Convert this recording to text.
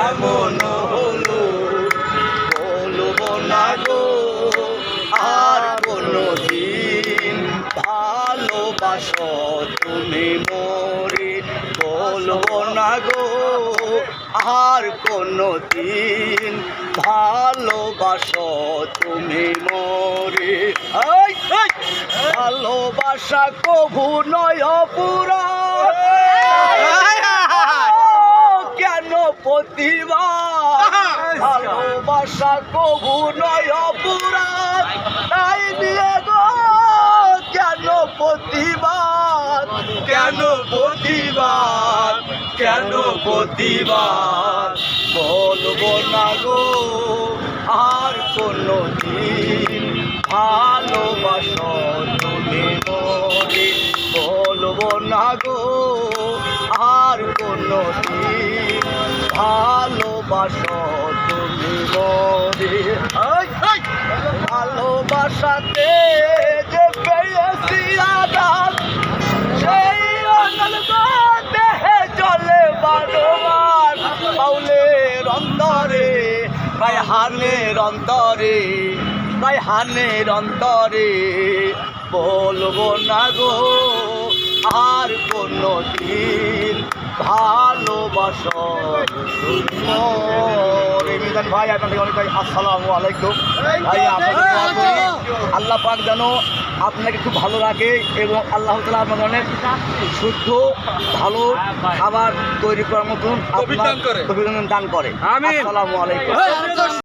কেমন হলো বলবো না গো আর কোনদিন ভালোবাসো তুমি মোরে বলবো না গো আর কোনদিন ভালোবাসো তুমি মোরে ভালোবাসা কভু নয় অপুরাণ কেন প্রতিবার ভালোবাসা কভু নয় অপুরাণ তাই দিয়ে গো কেন প্রতিবার কেন প্রতিবার কেন প্রতিবার বলবো না গো আর কোনো দিন ভালোবাসো তুমি মোরে বলবো না গো আর কোনো দিন ভালোবাসো তুমি মোরে ভালোবাসাতে যে পেয়েছি আঘাত সেই দেহে চলে বারবার পাউলের অন্তরে হানের অন্তরে হানের অন্তরে বলবো না গো আর কোনো দিন ভালোবাসো মিজান ভাই আপনাদের অনেক ভাই আসসালামু আলাইকুম ভাই আপনাদের আল্লাহ পাক যেন আপনাকে খুব ভালো রাখে এবং আল্লাহ তাআলা আপনাকে অনেক শুদ্ধ ভালো খাবার তৈরি করার মতন আপনার দান করে। আসসালামু আলাইকুম।